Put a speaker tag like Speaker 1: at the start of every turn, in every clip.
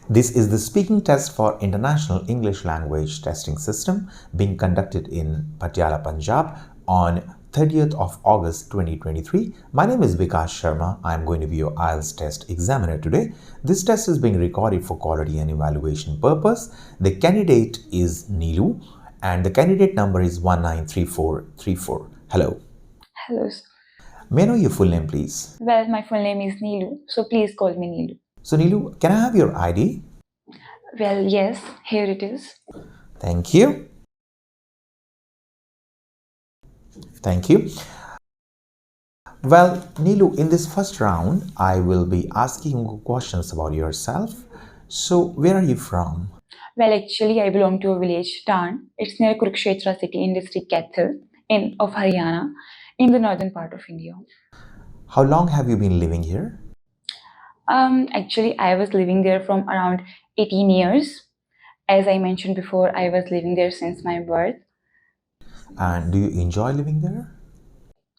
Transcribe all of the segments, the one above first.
Speaker 1: This is the speaking test for International English Language Testing System being conducted in Patiala, Punjab on 30th of August 2023. My name is Vikas Sharma. I am going to be your IELTS test examiner today. This test is being recorded for quality and evaluation purpose. The candidate is Neelu and the candidate number is 193434. Hello.
Speaker 2: Hello.
Speaker 1: May I know your full name, please?
Speaker 2: Well, my full name is Neelu, so please call me Neelu.
Speaker 1: So Neelu, can I have your ID?
Speaker 2: Well, yes, here it is.
Speaker 1: Thank you. Thank you. Well, Neelu, in this first round, I will be asking you questions about yourself. So, where are you from?
Speaker 2: Well, actually, I belong to a village, Tan. It's near Kurukshetra city in district Kaithal of Haryana, in the northern part of India.
Speaker 1: How long have you been living here?
Speaker 2: Actually, I was living there from around 18 years. As I mentioned before, I was living there since my birth.
Speaker 1: And do you enjoy living there?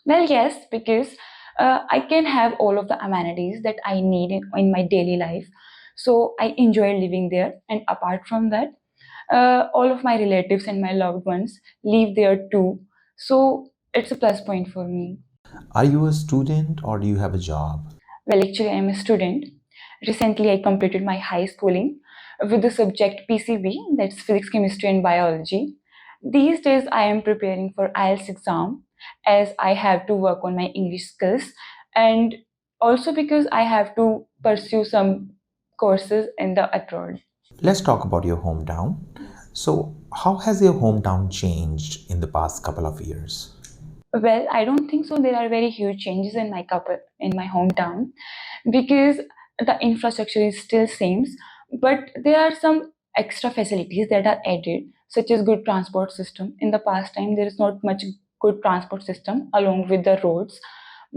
Speaker 2: Well, yes, because I can have all of the amenities that I need in my daily life. So I enjoy living there. And apart from that, all of my relatives and my loved ones live there too. So it's a plus point for me.
Speaker 1: Are you a student or do you have a job?
Speaker 2: Well, actually, I'm a student. Recently, I completed my high schooling with the subject PCB, that's physics, chemistry, and biology. These days, I am preparing for IELTS exam as I have to work on my English skills and also because I have to pursue some courses in the abroad.
Speaker 1: Let's talk about your hometown. So, how has your hometown changed in the past couple of years?
Speaker 2: Well, I don't think so. There are very huge changes in my hometown because the infrastructure is still same, but there are some extra facilities that are added, such as good transport system. In the past time, there is not much good transport system along with the roads,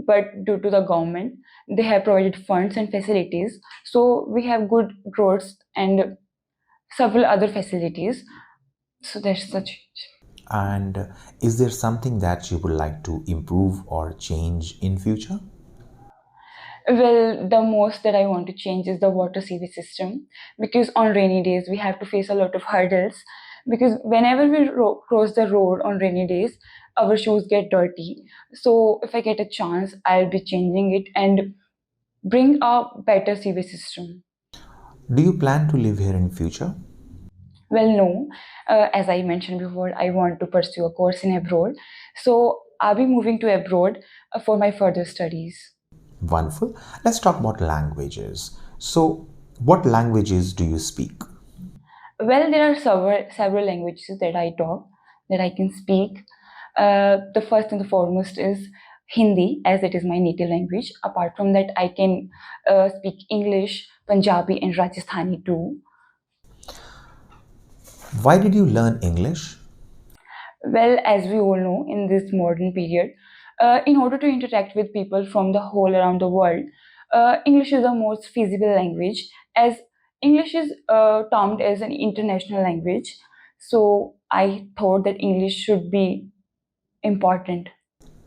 Speaker 2: but due to the government, they have provided funds and facilities. So we have good roads and several other facilities. So that's the change.
Speaker 1: And is there something that you would like to improve or change in future?
Speaker 2: Well, the most that I want to change is the water sewage system because on rainy days we have to face a lot of hurdles because whenever we cross the road on rainy days, our shoes get dirty. So if I get a chance, I'll be changing it and bring a better sewage system.
Speaker 1: Do you plan to live here in future?
Speaker 2: Well, no, as I mentioned before, I want to pursue a course in abroad. So I'll be moving to abroad for my further studies.
Speaker 1: Wonderful. Let's talk about languages. So, what languages do you speak?
Speaker 2: Well, there are several languages that I talk, that I can speak. The first and the foremost is Hindi, as it is my native language. Apart from that, I can speak English, Punjabi, and Rajasthani too.
Speaker 1: Why did you learn English?
Speaker 2: Well, as we all know, in this modern period, in order to interact with people from the whole around the world, English is the most feasible language, as English is termed as an international language. So I thought that English should be important.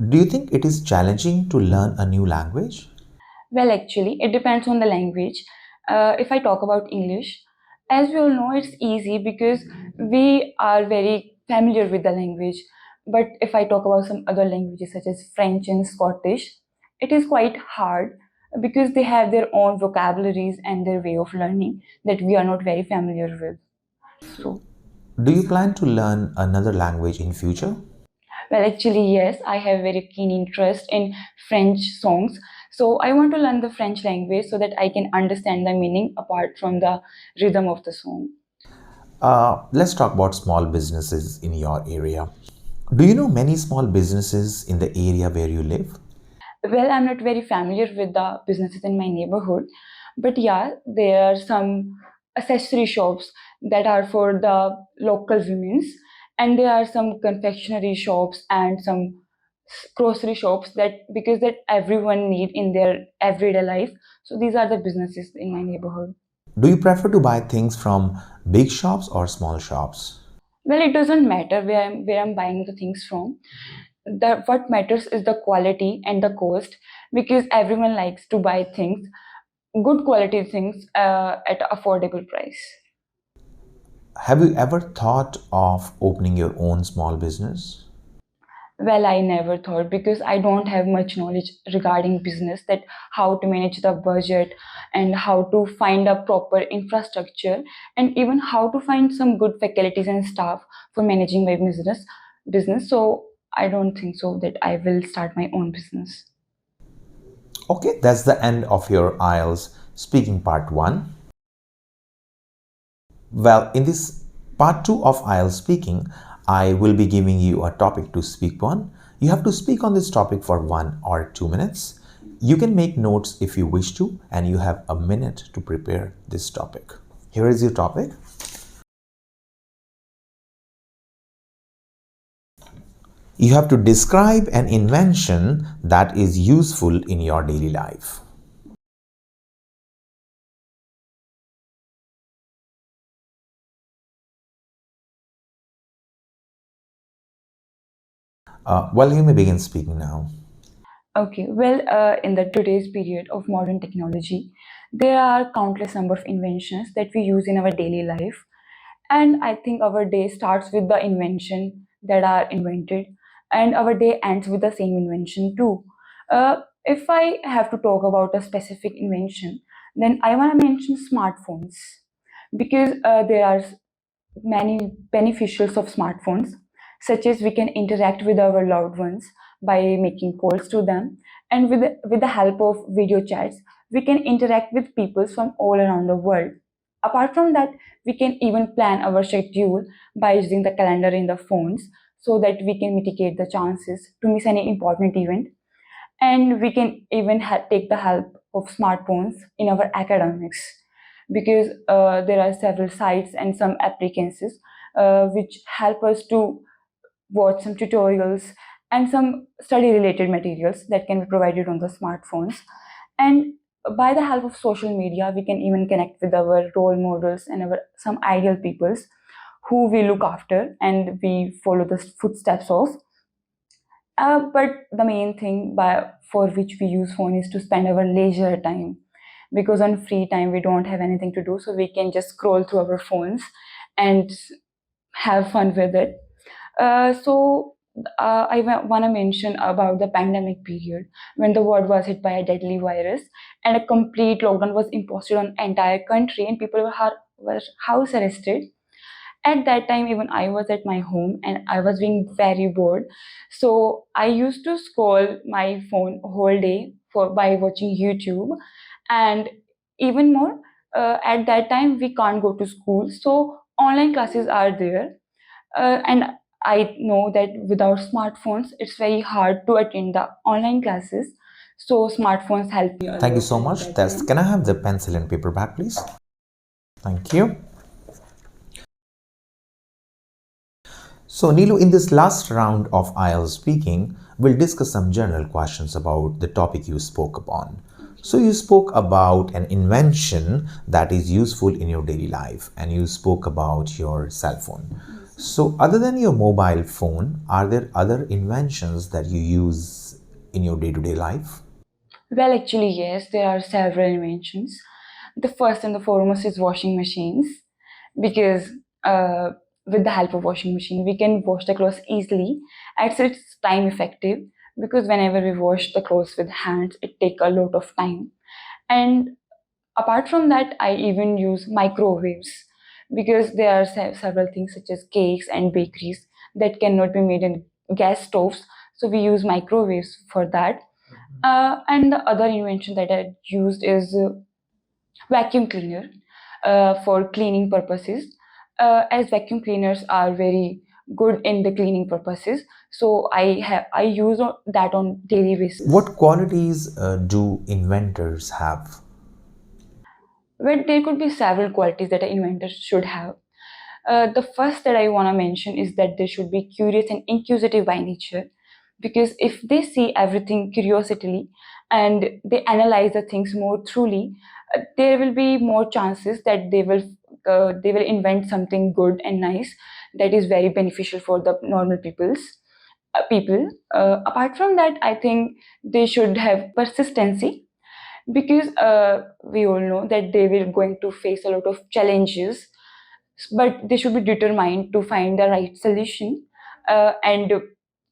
Speaker 1: Do you think it is challenging to learn a new language?
Speaker 2: Well, actually, it depends on the language. If I talk about English, as we all know, it's easy because we are very familiar with the language. But if I talk about some other languages such as French and Scottish, it is quite hard because they have their own vocabularies and their way of learning that we are not very familiar with. So,
Speaker 1: Do you plan to learn another language in future?
Speaker 2: well, actually, yes, I have very keen interest in French songs. So I want to learn the French language so that I can understand the meaning apart from the rhythm of the song.
Speaker 1: Let's talk about small businesses in your area. Do you know many small businesses in the area where you live?
Speaker 2: Well, I'm not very familiar with the businesses in my neighborhood, but yeah, there are some accessory shops that are for the local women's, and there are some confectionery shops and some grocery shops that because that everyone need in their everyday life. So these are the businesses in my neighborhood.
Speaker 1: Do you prefer to buy things from big shops or small shops?
Speaker 2: Well, it doesn't matter where I'm buying the things from. The what matters is the quality and the cost because everyone likes to buy things good quality things at affordable price.
Speaker 1: Have you ever thought of opening your own small business?
Speaker 2: Well, I never thought, because I don't have much knowledge regarding business, that how to manage the budget and how to find a proper infrastructure, and even how to find some good faculties and staff for managing my business. So I don't think so that I will start my own business.
Speaker 1: Okay, that's the end of your IELTS speaking part 1. Well, in this part 2 of IELTS speaking, I will be giving you a topic to speak on. You have to speak on this topic for 1 or 2 minutes. You can make notes if you wish to, and you have a minute to prepare this topic. Here is your topic. You have to describe an invention that is useful in your daily life. Well, you may begin speaking now.
Speaker 2: Okay, well, in the today's period of modern technology, there are countless number of inventions that we use in our daily life. And I think our day starts with the invention that are invented, and our day ends with the same invention too. If I have to talk about a specific invention, then I want to mention smartphones, because there are many beneficials of smartphones, such as we can interact with our loved ones by making calls to them, and with the help of video chats, we can interact with people from all around the world. Apart from that, we can even plan our schedule by using the calendar in the phones, so that we can mitigate the chances to miss any important event. And we can even take the help of smartphones in our academics, because there are several sites and some applications which help us to watch some tutorials and some study related materials that can be provided on the smartphones. And by the help of social media, we can even connect with our role models and our some ideal peoples who we look after and we follow the footsteps of. But the main thing for which we use phone is to spend our leisure time, because on free time we don't have anything to do, so we can just scroll through our phones and have fun with it. I want to mention about the pandemic period, when the world was hit by a deadly virus and a complete lockdown was imposed on entire country, and people were house arrested. At that time, even I was at my home and I was being very bored, so I used to scroll my phone whole day for by watching YouTube. And even more, at that time we can't go to school, so online classes are there. And I know that without smartphones it's very hard to attend the online classes, so smartphones help me a
Speaker 1: Thank you
Speaker 2: lot
Speaker 1: so
Speaker 2: at
Speaker 1: much.
Speaker 2: that
Speaker 1: That's,
Speaker 2: time.
Speaker 1: can I have the pencil and paper back, please? Thank you. So, Nilu, in this last round of IELTS speaking, we'll discuss some general questions about the topic you spoke upon. So, you spoke about an invention that is useful in your daily life, and you spoke about your cell phone. So, other than your mobile phone, are there other inventions that you use in your day to day life?
Speaker 2: Well, actually, yes, there are several inventions. The first and the foremost is washing machines, because uh, with the help of washing machine, we can wash the clothes easily. And so it's time effective, because whenever we wash the clothes with hands, it take a lot of time. And apart from that, I even use microwaves, because there are several things such as cakes and bakeries that cannot be made in gas stoves. So we use microwaves for that. And the other invention that I used is vacuum cleaner for cleaning purposes. As vacuum cleaners are very good in the cleaning purposes, so I use that on daily basis.
Speaker 1: What qualities do inventors have?
Speaker 2: Well, there could be several qualities that an inventor should have. The first that I want to mention is that they should be curious and inquisitive by nature, because if they see everything curiosity and they analyze the things more truly, there will be more chances that they will invent something good and nice that is very beneficial for the normal people. Apart from that, I think they should have persistency, because we all know that they will going to face a lot of challenges, but they should be determined to find the right solution and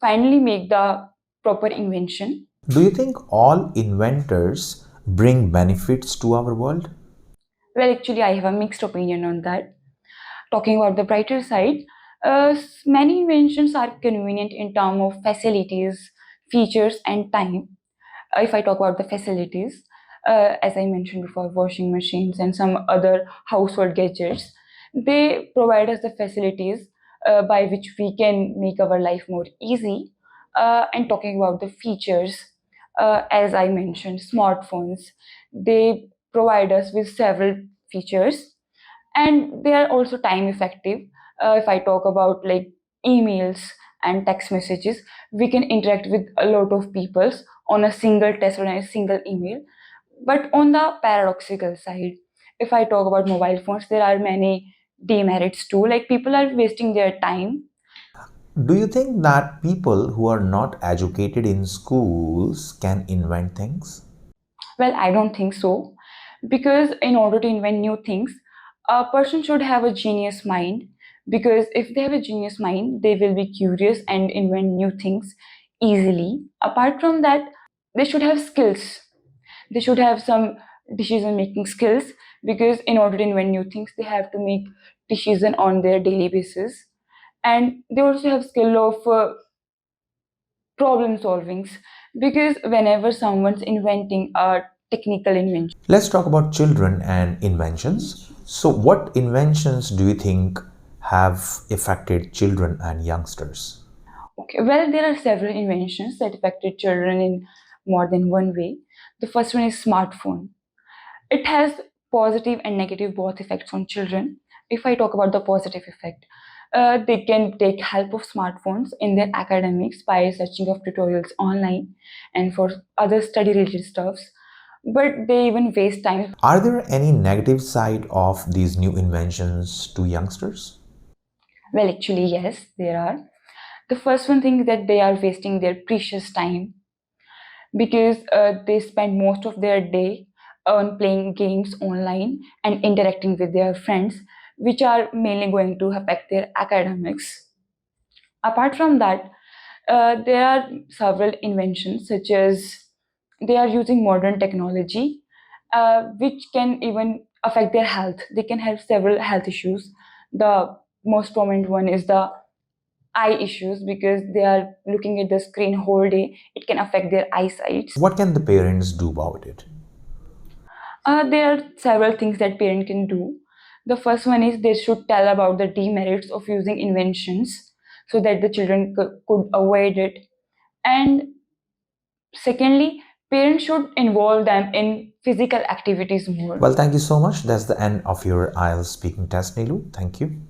Speaker 2: finally make the proper invention.
Speaker 1: Do you think all inventors bring benefits to our world?
Speaker 2: Well, actually, I have a mixed opinion on that. Talking about the brighter side, many inventions are convenient in terms of facilities, features, and time. If I talk about the facilities, as I mentioned before, washing machines and some other household gadgets, they provide us the facilities by which we can make our life more easy. And talking about the features, as I mentioned, smartphones, they provide us with several features, and they are also time effective. If I talk about like emails and text messages, we can interact with a lot of people on a single text or a single email. But on the paradoxical side, if I talk about mobile phones, there are many demerits too, like people are wasting their time.
Speaker 1: Do you think that people who are not educated in schools can invent things?
Speaker 2: Well, I don't think so. Because in order to invent new things, a person should have a genius mind. Because if they have a genius mind, they will be curious and invent new things easily. Apart from that, they should have skills. They should have some decision making skills, because in order to invent new things, they have to make decision on their daily basis. And they also have skill of problem solvings, because whenever someone's inventing a technical invention.
Speaker 1: Let's talk about children and inventions. So, what inventions do you think have affected children and youngsters?
Speaker 2: Okay, well, there are several inventions that affected children in more than one way. The first one is smartphone. It has positive and negative both effects on children. If I talk about the positive effect, they can take help of smartphones in their academics by searching of tutorials online and for other study related stuffs. But they even waste time.
Speaker 1: Are there any negative side of these new inventions to youngsters?
Speaker 2: Well, actually, yes, there are. The first one thing is that they are wasting their precious time, because they spend most of their day on playing games online and interacting with their friends, which are mainly going to affect their academics. Apart from that, there are several inventions, such as they are using modern technology, which can even affect their health. They can have several health issues. The most prominent one is the eye issues, because they are looking at the screen whole day. It can affect their eyesight.
Speaker 1: What can the parents do about it?
Speaker 2: There are several things that parent can do. The first one is they should tell about the demerits of using inventions, so that the children could avoid it. And secondly, parents should involve them in physical activities more.
Speaker 1: Well, thank you so much. That's the end of your IELTS speaking test, Nilu. Thank you.